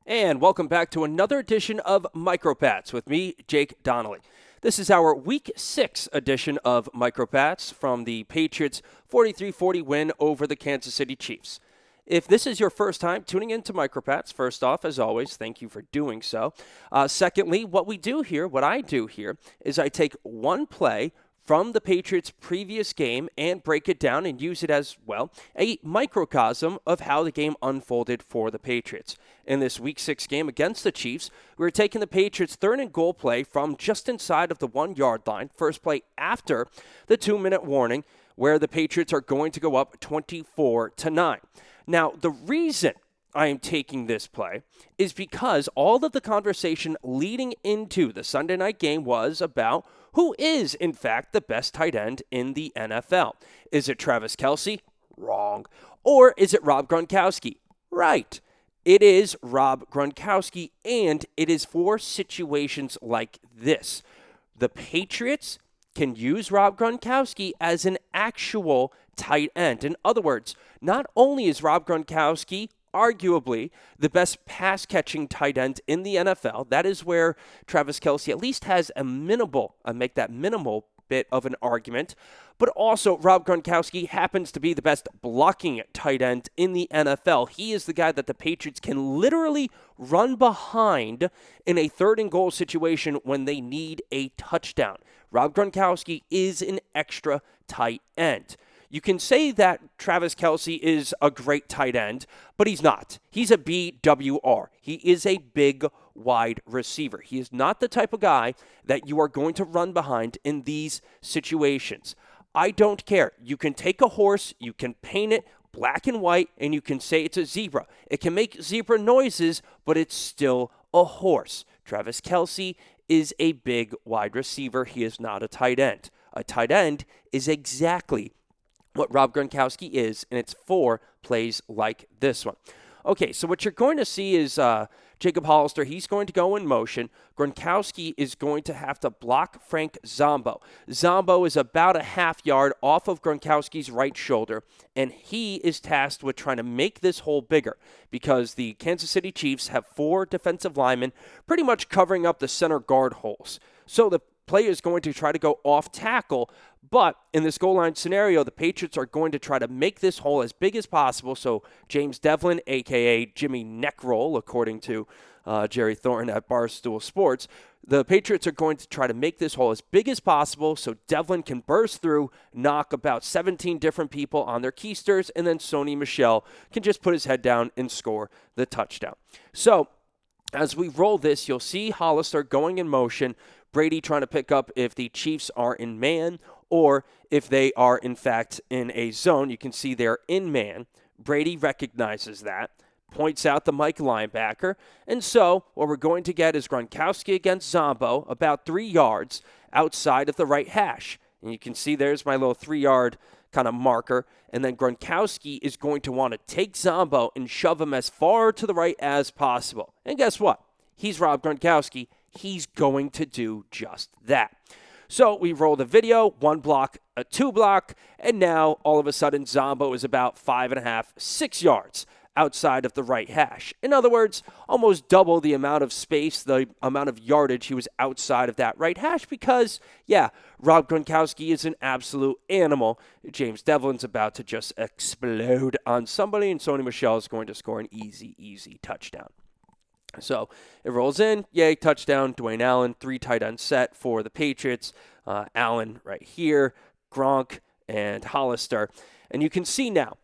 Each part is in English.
And welcome back to another edition of MicroPats with me, Jake Donnelly. This is our Week 6 edition of MicroPats from the Patriots' 43-40 win over the Kansas City Chiefs. If this is your first time tuning into MicroPats, first off, as always, thank you for doing so. Secondly, what I do here, is I take one play from the Patriots' previous game and break it down and use it as, well, a microcosm of how the game unfolded for the Patriots. In this Week 6 game against the Chiefs, we were taking the Patriots' 3rd and goal play from just inside of the 1-yard line, first play after the 2-minute warning, where the Patriots are going to go up 24-9. Now, the reason I am taking this play is because all of the conversation leading into the Sunday night game was about who is, in fact, the best tight end in the NFL. Is it Travis Kelce? Wrong. Or is it Rob Gronkoski? Right. It is Rob Gronkoski, and it is for situations like this. The Patriots can use Rob Gronkoski as an actual tight end. In other words, not only is Rob Gronkoski arguably the best pass-catching tight end in the NFL. That is where Travis Kelce at least has a minimal bit of an argument. But also, Rob Gronkoski happens to be the best blocking tight end in the NFL. He is the guy that the Patriots can literally run behind in a 3rd and goal situation when they need a touchdown. Rob Gronkoski is an extra tight end. You can say that Travis Kelce is a great tight end, but he's not. He's a BWR. He is a big, wide receiver. He is not the type of guy that you are going to run behind in these situations. I don't care. You can take a horse, you can paint it black and white, and you can say it's a zebra. It can make zebra noises, but it's still a horse. Travis Kelce is a big, wide receiver. He is not a tight end. A tight end is exactly what Rob Gronkowski is, and it's for plays like this one. Okay, so what you're going to see is Jacob Hollister, he's going to go in motion. Gronkowski is going to have to block Frank Zombo. Zombo is about a half yard off of Gronkowski's right shoulder, and he is tasked with trying to make this hole bigger because the Kansas City Chiefs have 4 defensive linemen pretty much covering up the center guard holes. So the play is going to try to go off tackle, but in this goal line scenario, the Patriots are going to try to make this hole as big as possible. So James Devlin, a.k.a. Jimmy Neckroll, according to Jerry Thornton at Barstool Sports, the Patriots are going to try to make this hole as big as possible so Devlin can burst through, knock about 17 different people on their keisters, and then Sony Michel can just put his head down and score the touchdown. So as we roll this, you'll see Hollister going in motion, Brady trying to pick up if the Chiefs are in man or if they are, in fact, in a zone. You can see they're in man. Brady recognizes that, points out the Mike linebacker. And so what we're going to get is Gronkowski against Zombo about 3 yards outside of the right hash. And you can see there's my little 3-yard kind of marker. And then Gronkowski is going to want to take Zombo and shove him as far to the right as possible. And guess what? He's Rob Gronkowski. He's going to do just that. So we roll the video, 1 block, a 2 block, and now all of a sudden Zombo is about 5.5, 6 yards outside of the right hash. In other words, almost double the amount of space, the amount of yardage he was outside of that right hash because, yeah, Rob Gronkowski is an absolute animal. James Devlin's about to just explode on somebody, and Sony Michel is going to score an easy touchdown. So it rolls in, yay, touchdown, Dwayne Allen, 3 tight end set for the Patriots. Allen right here, Gronk, and Hollister. And you can see now,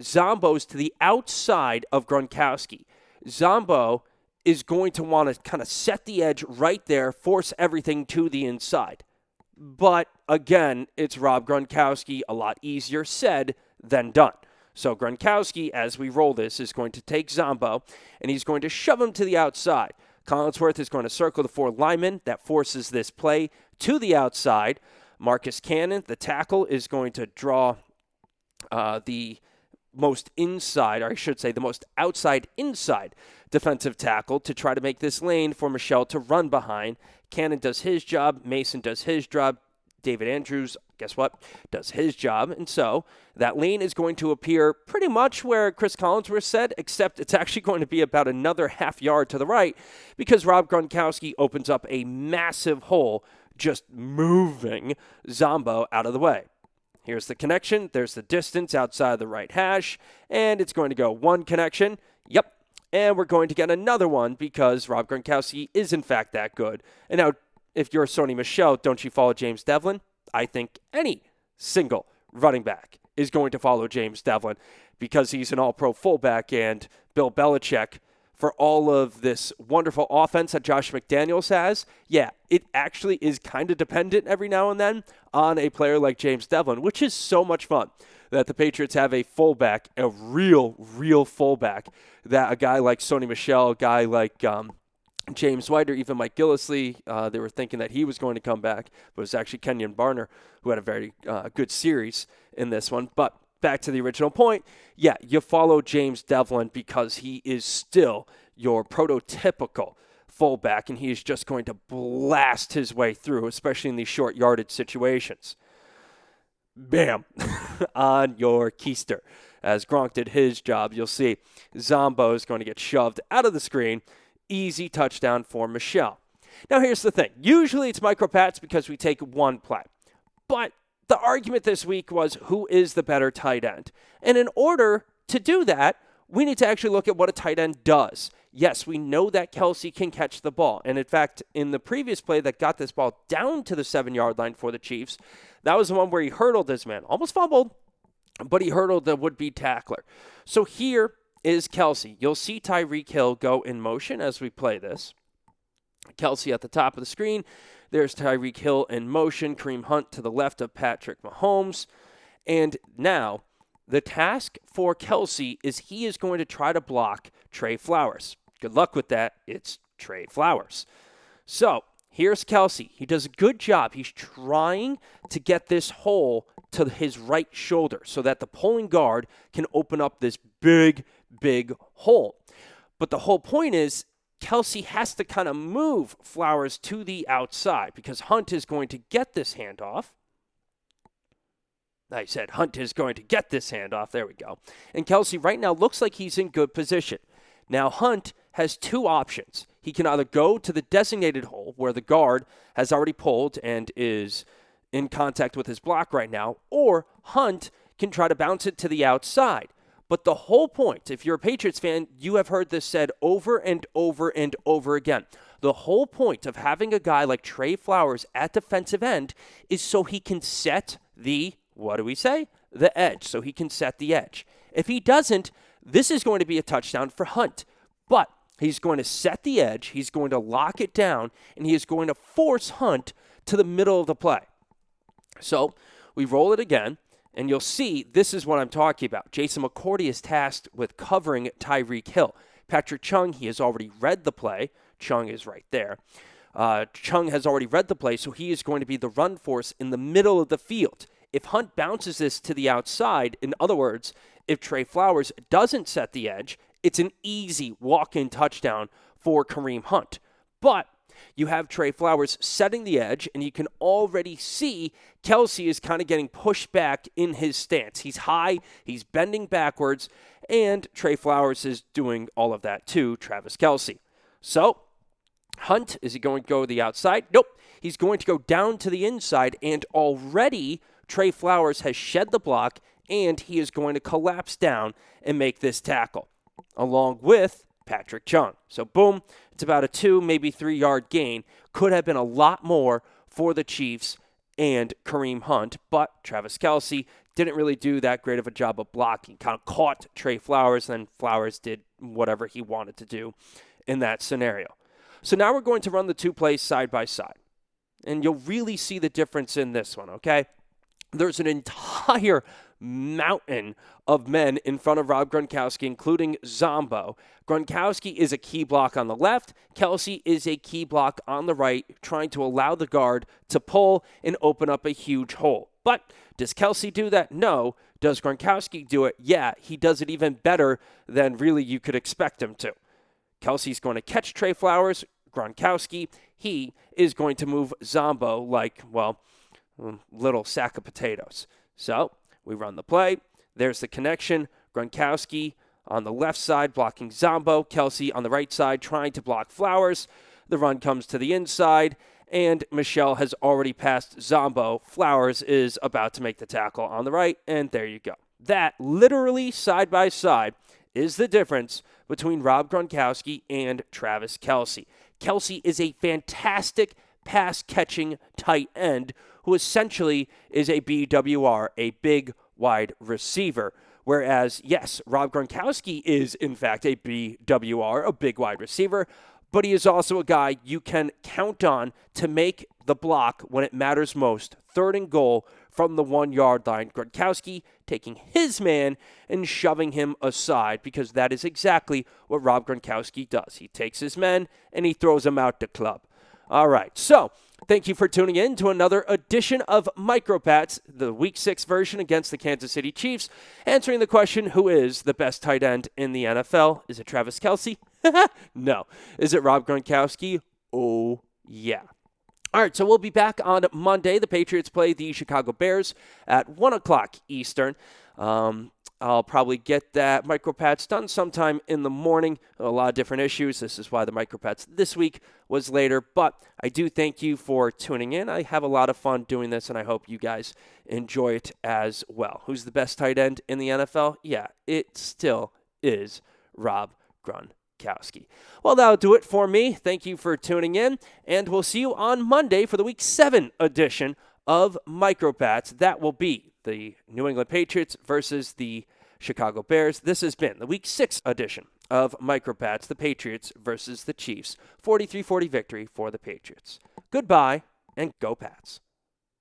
Zombo's to the outside of Gronkowski. Zombo is going to want to kind of set the edge right there, force everything to the inside. But again, it's Rob Gronkowski, a lot easier said than done. So Gronkowski, as we roll this, is going to take Zombo, and he's going to shove him to the outside. Collinsworth is going to circle the 4 linemen. That forces this play to the outside. Marcus Cannon, the tackle, is going to draw the most outside inside defensive tackle to try to make this lane for Michel to run behind. Cannon does his job. Mason does his job. David Andrews, guess what, does his job. And so that lane is going to appear pretty much where Chris Collinsworth said, except it's actually going to be about another half yard to the right because Rob Gronkowski opens up a massive hole, just moving Zombo out of the way. Here's the connection. There's the distance outside the right hash, and it's going to go one connection. Yep. And we're going to get another one because Rob Gronkowski is, in fact, that good. And now, if you're Sony Michel, don't you follow James Devlin? I think any single running back is going to follow James Devlin because he's an all-pro fullback, and Bill Belichick, for all of this wonderful offense that Josh McDaniels has, yeah, it actually is kind of dependent every now and then on a player like James Devlin, which is so much fun that the Patriots have a fullback, a real fullback, that a guy like Sony Michel, a guy like James White, or even Mike Gillislee, they were thinking that he was going to come back, but it was actually Kenyon Barner who had a very good series in this one. But back to the original point, yeah, you follow James Devlin because he is still your prototypical fullback, and he is just going to blast his way through, especially in these short yardage situations. Bam, on your keister. As Gronk did his job, you'll see Zombo is going to get shoved out of the screen. Easy touchdown for Michel. Now, here's the thing. Usually it's MicroPats because we take one play. But the argument this week was who is the better tight end. And in order to do that, we need to actually look at what a tight end does. Yes, we know that Kelce can catch the ball. And in fact, in the previous play that got this ball down to the 7-yard line for the Chiefs, that was the one where he hurdled this man. Almost fumbled, but he hurdled the would-be tackler. So here is Kelce. You'll see Tyreek Hill go in motion as we play this. Kelce at the top of the screen. There's Tyreek Hill in motion. Kareem Hunt to the left of Patrick Mahomes. And now the task for Kelce is he is going to try to block Trey Flowers. Good luck with that. It's Trey Flowers. So here's Kelce. He does a good job. He's trying to get this hole to his right shoulder so that the pulling guard can open up this big hole. But the whole point is Kelce has to kind of move Flowers to the outside because Hunt is going to get this handoff. I said Hunt is going to get this handoff. There we go. And Kelce right now looks like he's in good position. Now Hunt has two options. He can either go to the designated hole where the guard has already pulled and is in contact with his block right now, or Hunt can try to bounce it to the outside. But the whole point, if you're a Patriots fan, you have heard this said over and over and over again. The whole point of having a guy like Trey Flowers at defensive end is so he can set the, what do we say? The edge. So he can set the edge. If he doesn't, this is going to be a touchdown for Hunt. But he's going to set the edge, he's going to lock it down, and he is going to force Hunt to the middle of the play. So we roll it again. And you'll see, this is what I'm talking about. Jason McCourty is tasked with covering Tyreek Hill. Patrick Chung, he has already read the play. Chung is right there. Chung has already read the play, so he is going to be the run force in the middle of the field. If Hunt bounces this to the outside, in other words, if Trey Flowers doesn't set the edge, it's an easy walk-in touchdown for Kareem Hunt. But you have Trey Flowers setting the edge, and you can already see Kelce is kind of getting pushed back in his stance. He's high, he's bending backwards, and Trey Flowers is doing all of that to Travis Kelce. So, Hunt, is he going to go to the outside? Nope. He's going to go down to the inside, and already Trey Flowers has shed the block, and he is going to collapse down and make this tackle, along with Patrick Chung. So, boom, it's about a 2, maybe 3-yard gain. Could have been a lot more for the Chiefs and Kareem Hunt, but Travis Kelce didn't really do that great of a job of blocking. Kind of caught Trey Flowers, and Flowers did whatever he wanted to do in that scenario. So now we're going to run the two plays side by side, and you'll really see the difference in this one, okay? There's an entire mountain of men in front of Rob Gronkowski, including Zombo. Gronkowski is a key block on the left. Kelce is a key block on the right, trying to allow the guard to pull and open up a huge hole. But does Kelce do that? No. Does Gronkowski do it? Yeah, he does it even better than really you could expect him to. Kelce's going to catch Trey Flowers. Gronkowski, he is going to move Zombo like, well, little sack of potatoes. So we run the play. There's the connection. Gronkoski on the left side blocking Zombo. Kelce on the right side trying to block Flowers. The run comes to the inside, and Michel has already passed Zombo. Flowers is about to make the tackle on the right, and there you go. That, literally side by side, is the difference between Rob Gronkoski and Travis Kelce. Kelce is a fantastic pass-catching tight end who essentially is a BWR, a big wide receiver. Whereas, yes, Rob Gronkowski is, in fact, a BWR, a big wide receiver, but he is also a guy you can count on to make the block when it matters most. 3rd and goal from the 1-yard line. Gronkowski taking his man and shoving him aside, because that is exactly what Rob Gronkowski does. He takes his men and he throws them out the club. All right, so thank you for tuning in to another edition of MicroPats, the Week 6 version against the Kansas City Chiefs, answering the question, who is the best tight end in the NFL? Is it Travis Kelce? No. Is it Rob Gronkowski? Oh, yeah. All right, so we'll be back on Monday. The Patriots play the Chicago Bears at 1 o'clock Eastern. I'll probably get that MicroPats done sometime in the morning. A lot of different issues. This is why the MicroPats this week was later. But I do thank you for tuning in. I have a lot of fun doing this, and I hope you guys enjoy it as well. Who's the best tight end in the NFL? Yeah, it still is Rob Gronkoski. Well, that'll do it for me. Thank you for tuning in, and we'll see you on Monday for the Week 7 edition of MicroPats. That will be the New England Patriots versus the Chicago Bears. This has been the Week 6 edition of MicroPats, the Patriots versus the Chiefs. 43-40 victory for the Patriots. Goodbye, and go Pats.